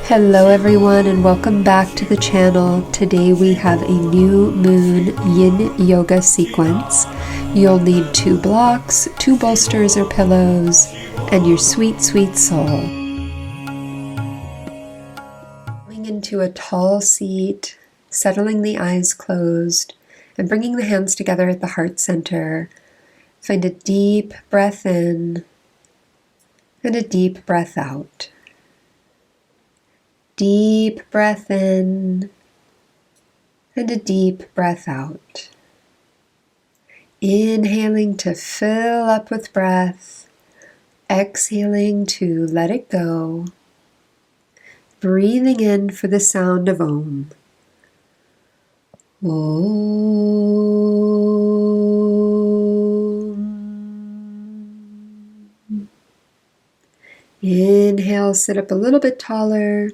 Hello everyone and welcome back to the channel. Today we have a new moon yin yoga sequence. You'll need 2 blocks, 2 bolsters or pillows, and your sweet, sweet soul. Going into a tall seat, settling the eyes closed, and bringing the hands together at the heart center. Find a deep breath in and a deep breath out. Deep breath in and a deep breath out. Inhaling to fill up with breath, exhaling to let it go. Breathing in for the sound of Om. Om. Inhale, sit up a little bit taller.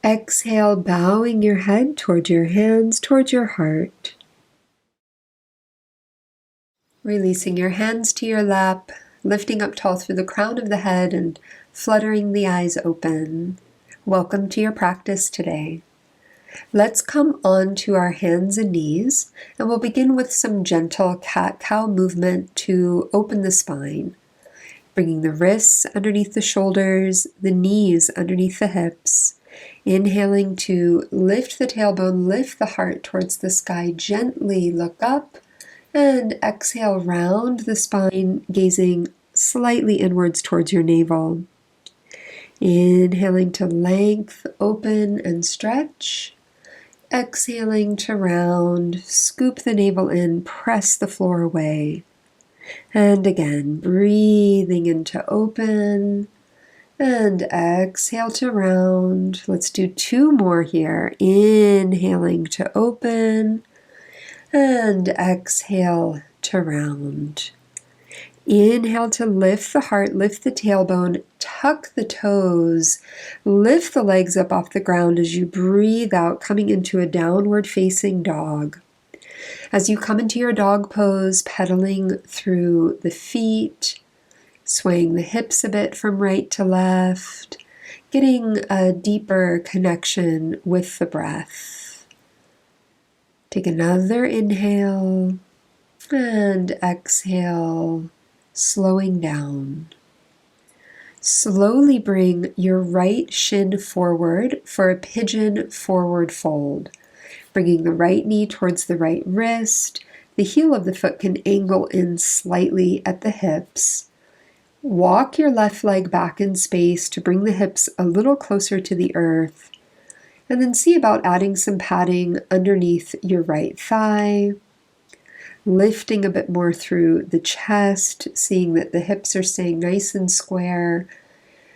Exhale, bowing your head towards your hands, towards your heart. Releasing your hands to your lap, lifting up tall through the crown of the head and fluttering the eyes open. Welcome to your practice today. Let's come on to our hands and knees, and we'll begin with some gentle cat-cow movement to open the spine. Bringing the wrists underneath the shoulders, the knees underneath the hips. Inhaling to lift the tailbone, lift the heart towards the sky, gently look up, and exhale, round the spine, gazing slightly inwards towards your navel. Inhaling to length, open and stretch. Exhaling to round, scoop the navel in, press the floor away. And again, breathing into open and exhale to round. Let's do 2 more here. Inhaling to open and exhale to round. Inhale to lift the heart, lift the tailbone, tuck the toes, lift the legs up off the ground as you breathe out, coming into a downward facing dog. As you come into your dog pose, pedaling through the feet, swaying the hips a bit from right to left, getting a deeper connection with the breath. Take another inhale and exhale, slowing down. Slowly bring your right shin forward for a pigeon forward fold. Bringing the right knee towards the right wrist. The heel of the foot can angle in slightly at the hips. Walk your left leg back in space to bring the hips a little closer to the earth. And then see about adding some padding underneath your right thigh. Lifting a bit more through the chest, seeing that the hips are staying nice and square.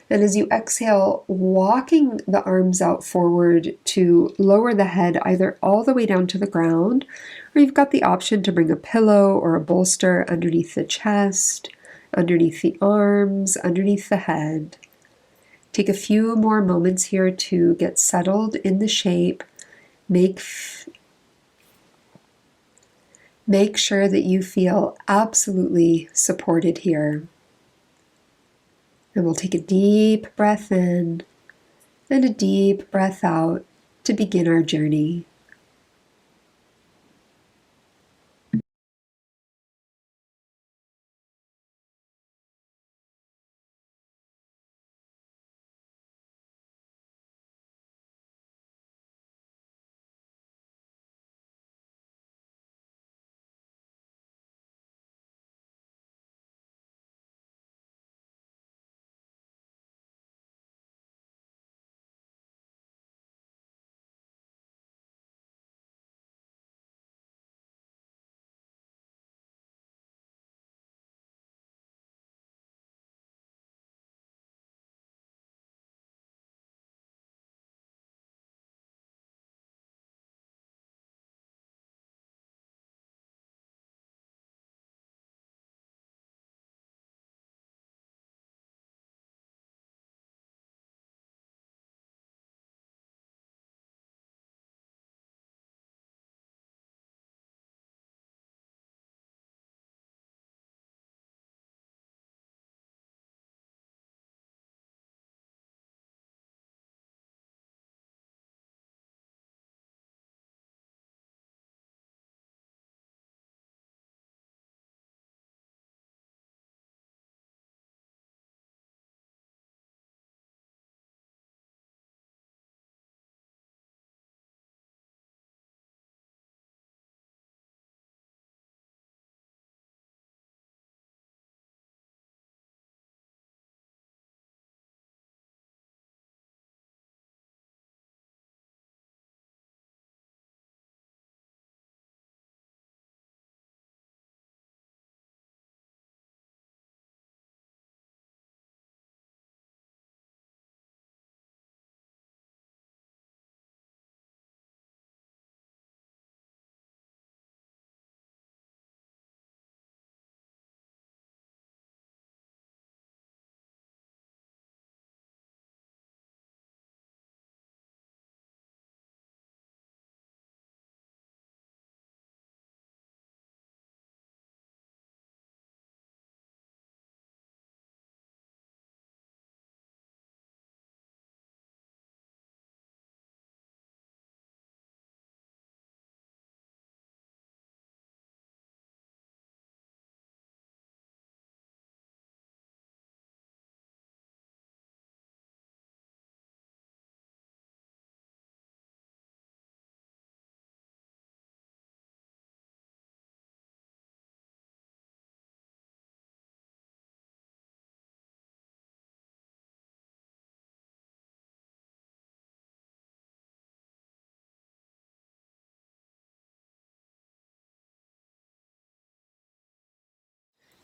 And as you exhale, walking the arms out forward to lower the head either all the way down to the ground, or you've got the option to bring a pillow or a bolster underneath the chest, underneath the arms, underneath the head. Take a few more moments here to get settled in the shape. Make sure that you feel absolutely supported here. And we'll take a deep breath in and a deep breath out to begin our journey.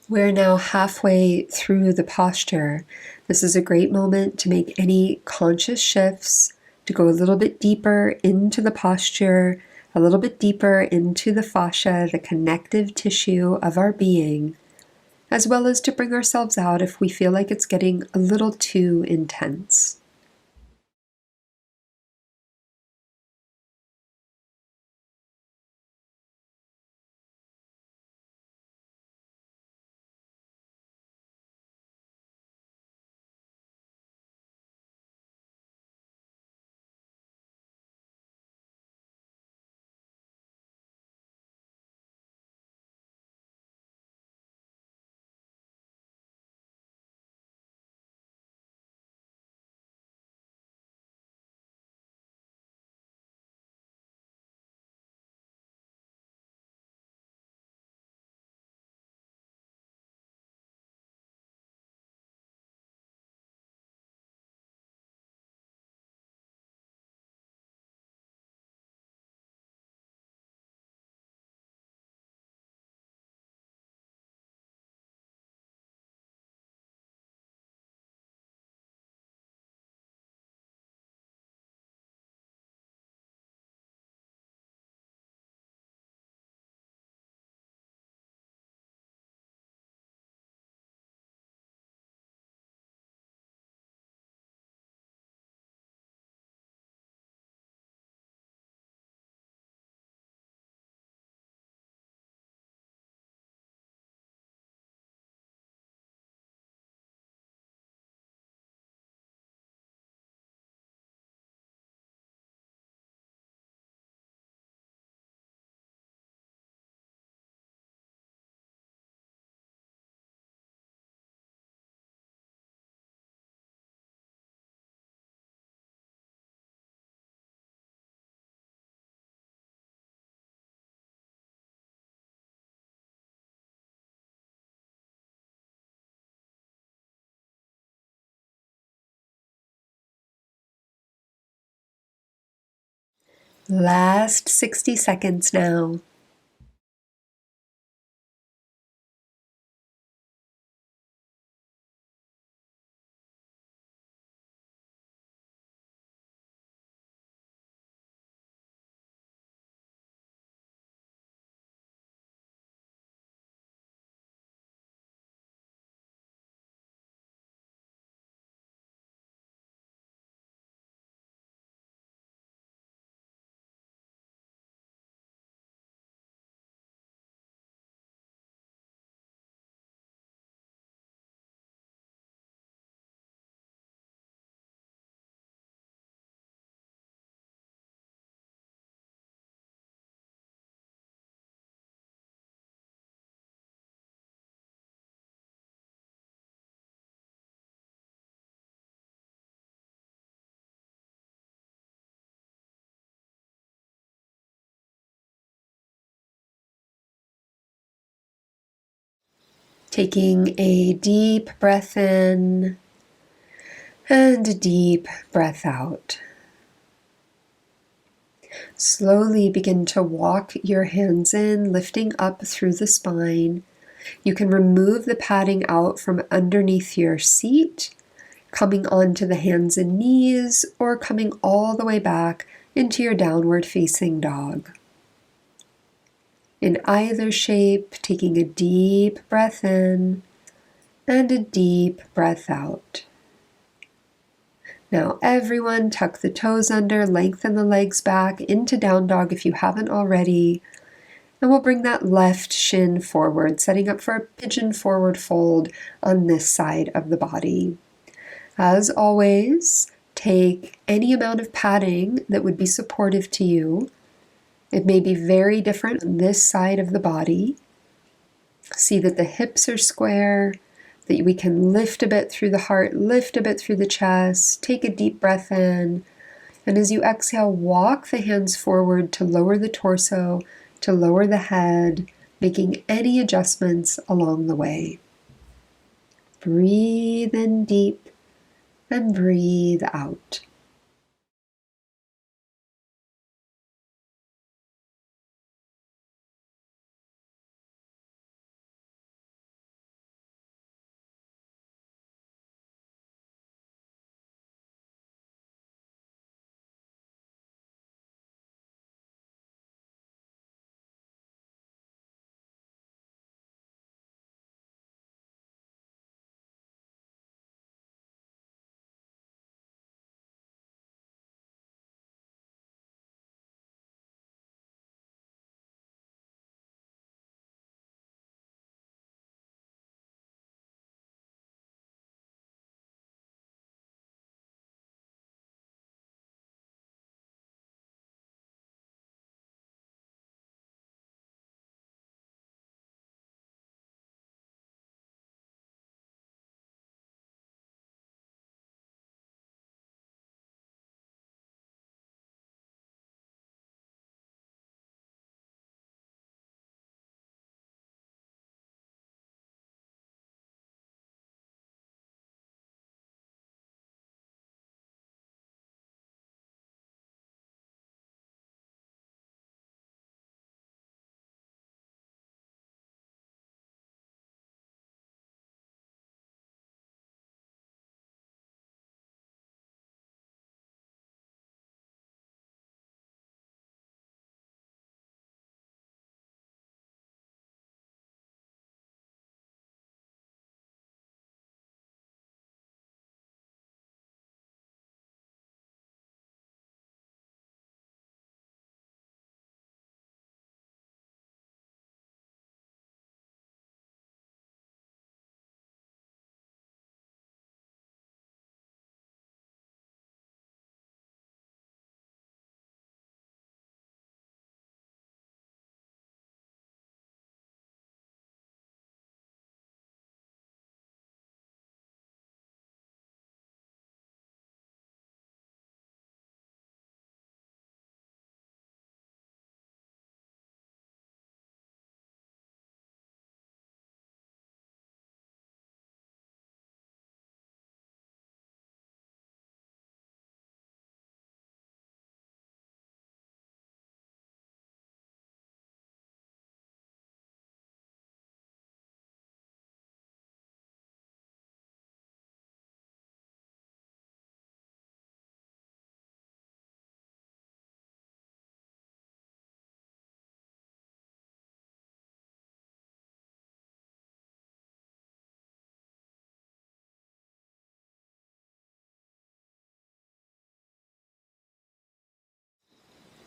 We're now halfway through the posture. This is a great moment to make any conscious shifts, to go a little bit deeper into the posture, a little bit deeper into the fascia, the connective tissue of our being, as well as to bring ourselves out if we feel like it's getting a little too intense. Last 60 seconds now. Taking a deep breath in and a deep breath out. Slowly begin to walk your hands in, lifting up through the spine. You can remove the padding out from underneath your seat, coming onto the hands and knees, or coming all the way back into your downward facing dog. In either shape, taking a deep breath in and a deep breath out. Now everyone tuck the toes under, lengthen the legs back into down dog if you haven't already. And we'll bring that left shin forward, setting up for a pigeon forward fold on this side of the body. As always, take any amount of padding that would be supportive to you. It may be very different on this side of the body. See that the hips are square, that we can lift a bit through the heart, lift a bit through the chest, take a deep breath in. And as you exhale, walk the hands forward to lower the torso, to lower the head, making any adjustments along the way. Breathe in deep and breathe out.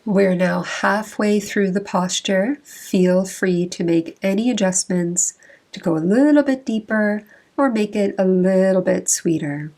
We're now halfway through the posture. Feel free to make any adjustments to go a little bit deeper or make it a little bit sweeter.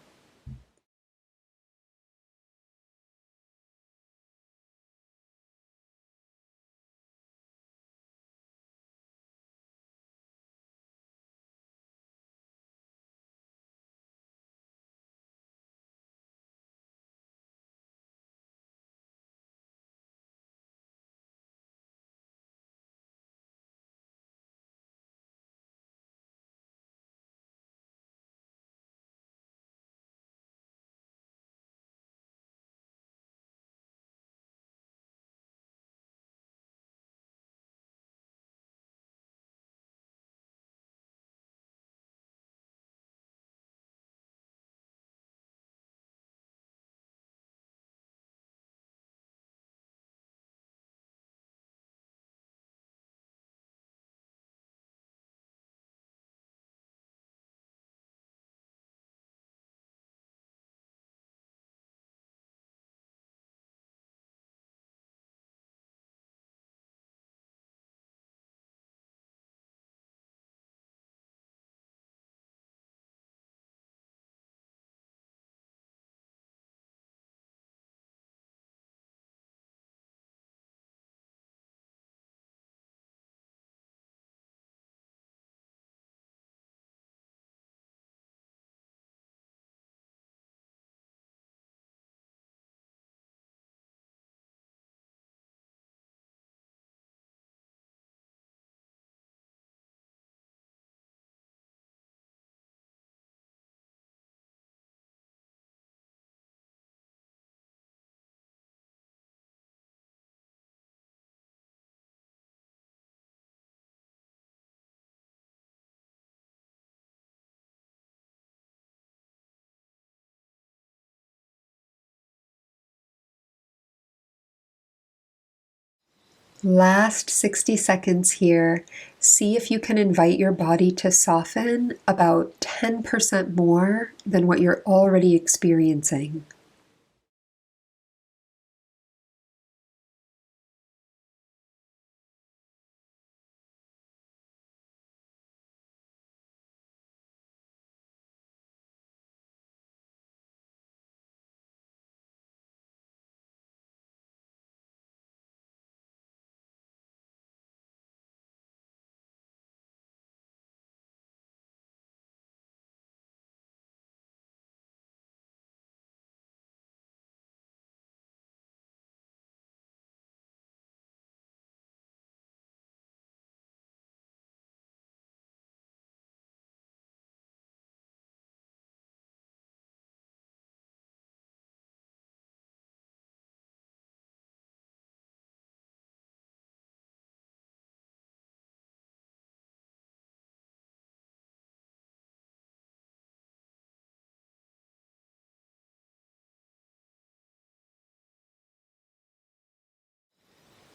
Last 60 seconds here. See if you can invite your body to soften about 10% more than what you're already experiencing.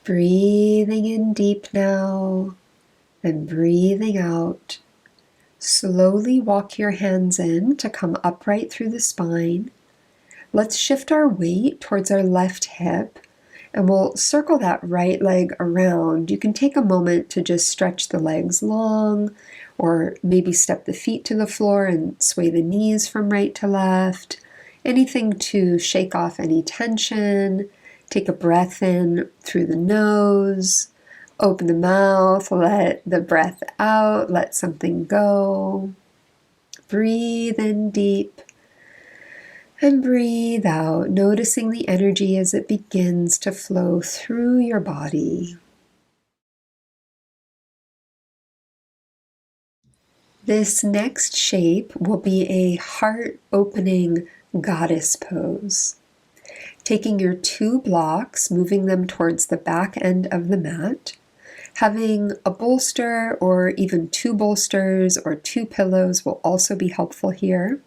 Breathing in deep now, then breathing out. Slowly walk your hands in to come upright through the spine. Let's shift our weight towards our left hip, and we'll circle that right leg around. You can take a moment to just stretch the legs long, or maybe step the feet to the floor and sway the knees from right to left. Anything to shake off any tension. Take a breath in through the nose. Open the mouth, let the breath out, let something go. Breathe in deep. And breathe out, noticing the energy as it begins to flow through your body. This next shape will be a heart-opening goddess pose. Taking your 2 blocks, moving them towards the back end of the mat. Having a bolster or even 2 bolsters or 2 pillows will also be helpful here.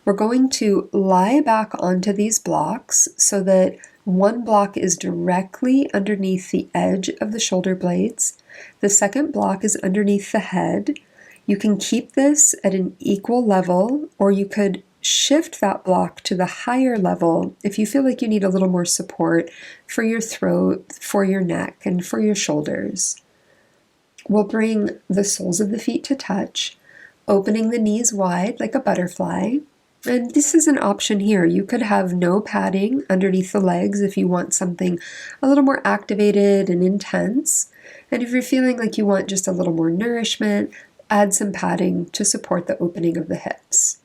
We're going to lie back onto these blocks so that one block is directly underneath the edge of the shoulder blades. The second block is underneath the head. You can keep this at an equal level, or you could shift that block to the higher level if you feel like you need a little more support for your throat, for your neck, and for your shoulders. We'll bring the soles of the feet to touch, opening the knees wide like a butterfly. And this is an option here. You could have no padding underneath the legs if you want something a little more activated and intense. And if you're feeling like you want just a little more nourishment, add some padding to support the opening of the hips.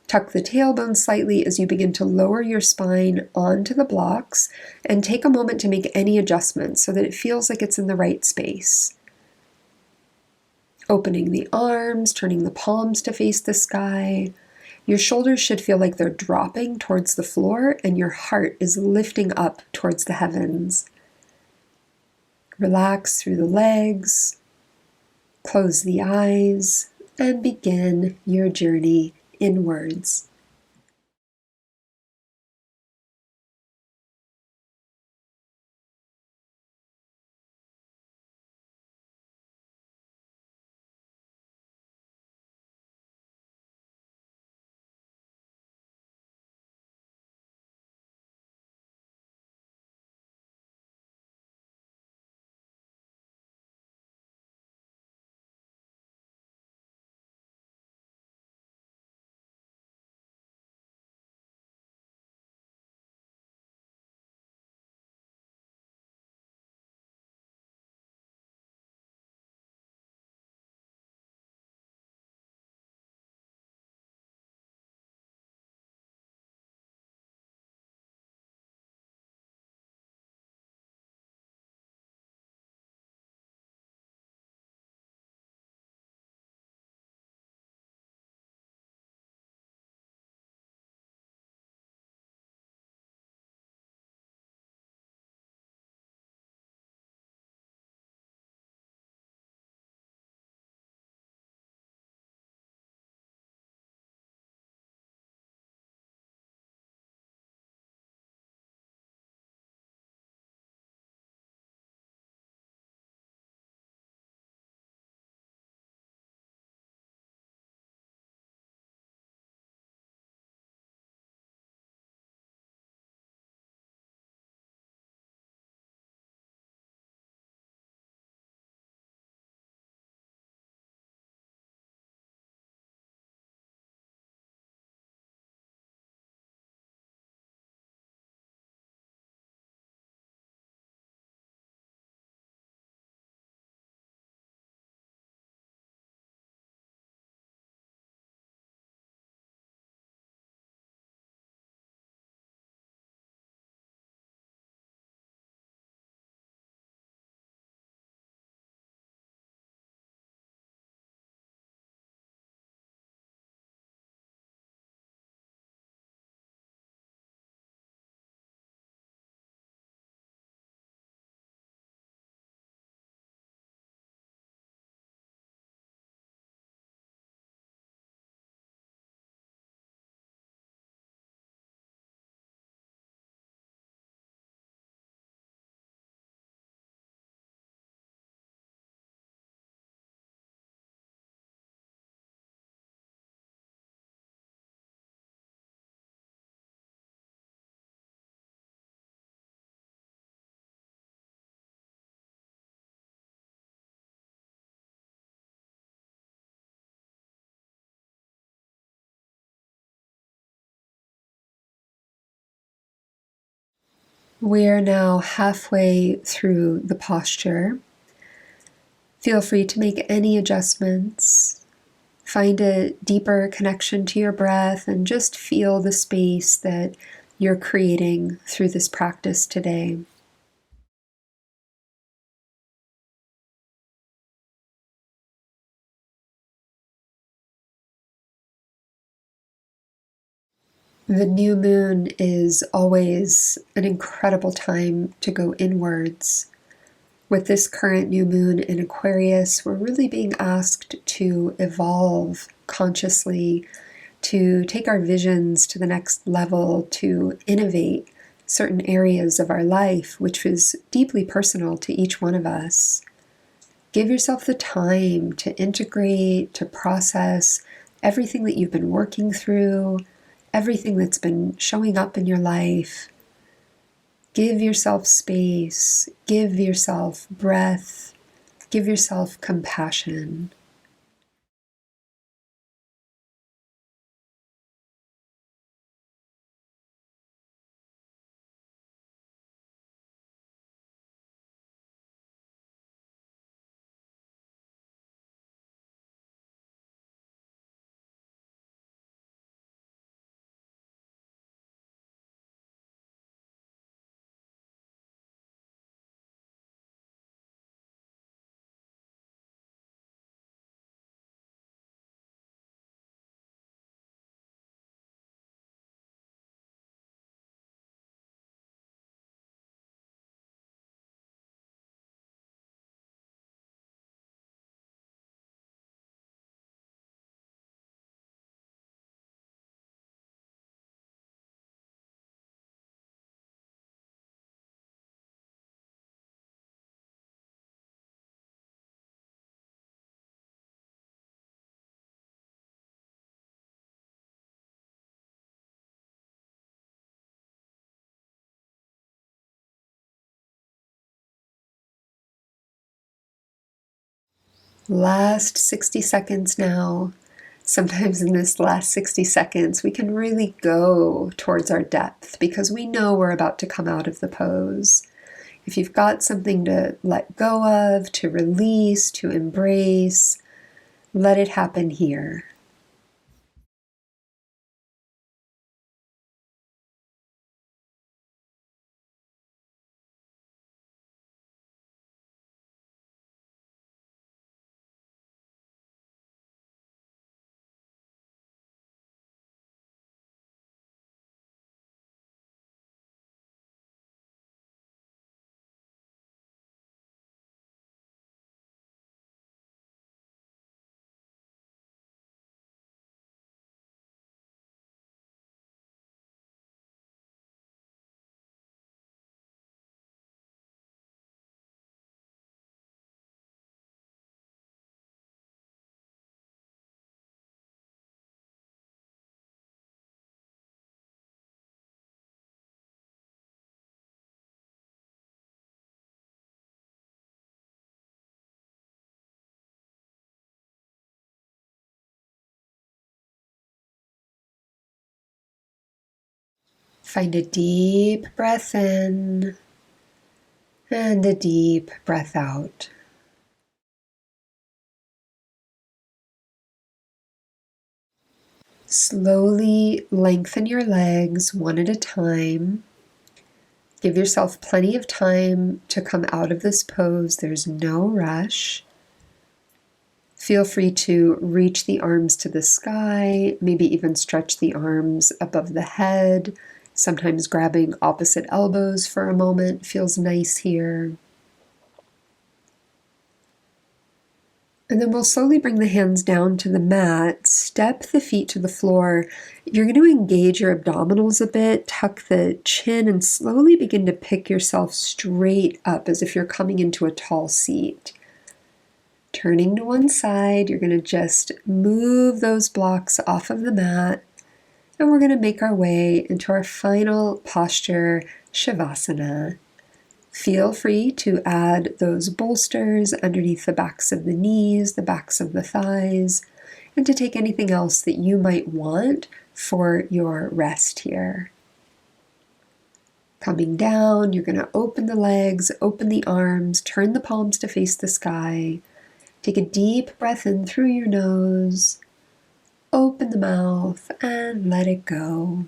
Tuck the tailbone slightly as you begin to lower your spine onto the blocks, and take a moment to make any adjustments so that it feels like it's in the right space. Opening the arms, turning the palms to face the sky. Your shoulders should feel like they're dropping towards the floor, and your heart is lifting up towards the heavens. Relax through the legs, close the eyes, and begin your journey inwards. We are now halfway through the posture. Feel free to make any adjustments. Find a deeper connection to your breath and just feel the space that you're creating through this practice today. The new moon is always an incredible time to go inwards. With this current new moon in Aquarius, we're really being asked to evolve consciously, to take our visions to the next level, to innovate certain areas of our life, which is deeply personal to each one of us. Give yourself the time to integrate, to process everything that you've been working through, everything that's been showing up in your life. Give yourself space, give yourself breath, give yourself compassion. Last 60 seconds now. Sometimes in this last 60 seconds, we can really go towards our depth because we know we're about to come out of the pose. If you've got something to let go of, to release, to embrace, let it happen here. Find a deep breath in and a deep breath out. Slowly lengthen your legs one at a time. Give yourself plenty of time to come out of this pose. There's no rush. Feel free to reach the arms to the sky, maybe even stretch the arms above the head. Sometimes grabbing opposite elbows for a moment feels nice here. And then we'll slowly bring the hands down to the mat, step the feet to the floor. You're going to engage your abdominals a bit, tuck the chin, and slowly begin to pick yourself straight up as if you're coming into a tall seat. Turning to one side, you're going to just move those blocks off of the mat, and we're going to make our way into our final posture, Shavasana. Feel free to add those bolsters underneath the backs of the knees, the backs of the thighs, and to take anything else that you might want for your rest here. Coming down, you're going to open the legs, open the arms, turn the palms to face the sky. Take a deep breath in through your nose, open the mouth, and let it go.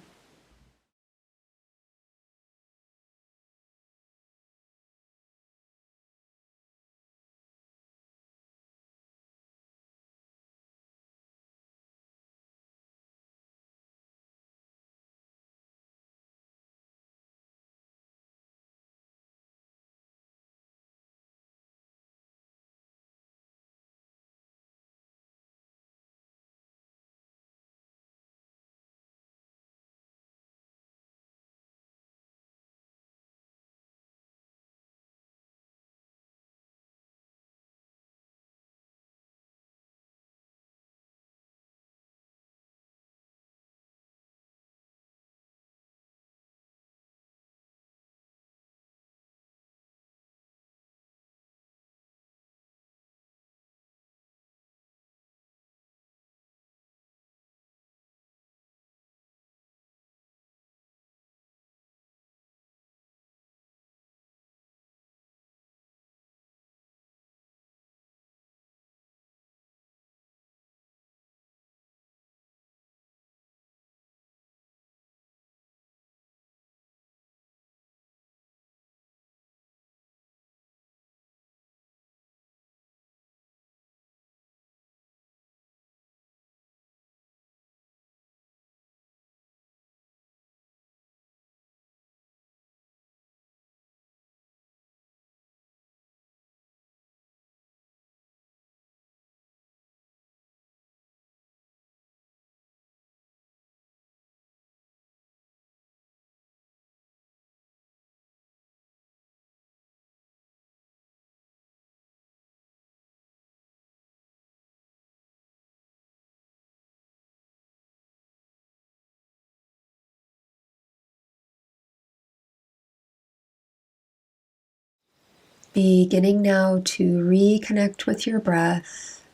Beginning now to reconnect with your breath,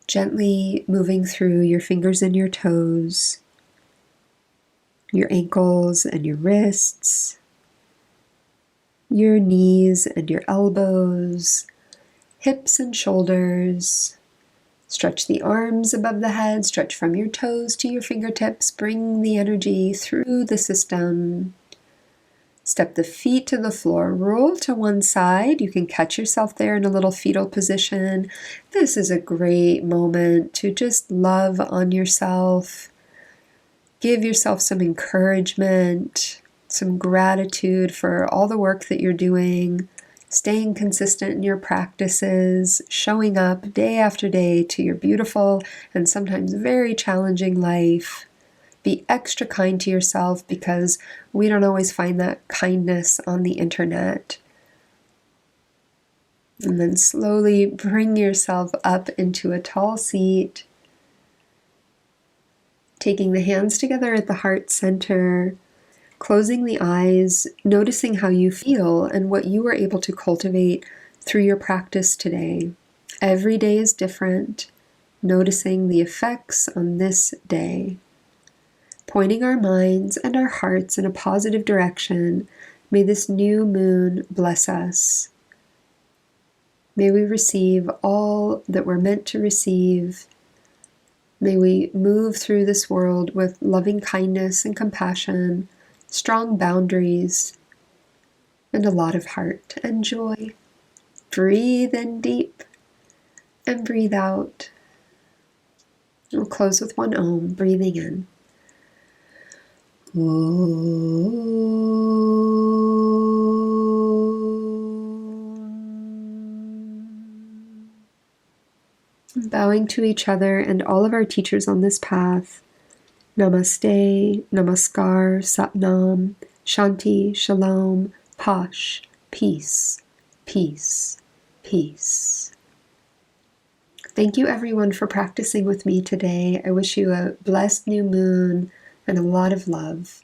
gently moving through your fingers and your toes, your ankles and your wrists, your knees and your elbows, hips and shoulders. Stretch the arms above the head, stretch from your toes to your fingertips, bring the energy through the system. Step the feet to the floor, roll to one side. You can catch yourself there in a little fetal position. This is a great moment to just love on yourself. Give yourself some encouragement, some gratitude for all the work that you're doing. Staying consistent in your practices, showing up day after day to your beautiful and sometimes very challenging life. Be extra kind to yourself because we don't always find that kindness on the internet. And then slowly bring yourself up into a tall seat, taking the hands together at the heart center, closing the eyes, noticing how you feel and what you were able to cultivate through your practice today. Every day is different, noticing the effects on this day. Pointing our minds and our hearts in a positive direction, may this new moon bless us. May we receive all that we're meant to receive. May we move through this world with loving kindness and compassion, strong boundaries, and a lot of heart and joy. Breathe in deep and breathe out. We'll close with one Om, breathing in. Bowing to each other and all of our teachers on this path. Namaste, Namaskar, Satnam, Shanti, Shalom, Pash, peace, peace, peace. Thank you everyone for practicing with me today. I wish you a blessed new moon and a lot of love.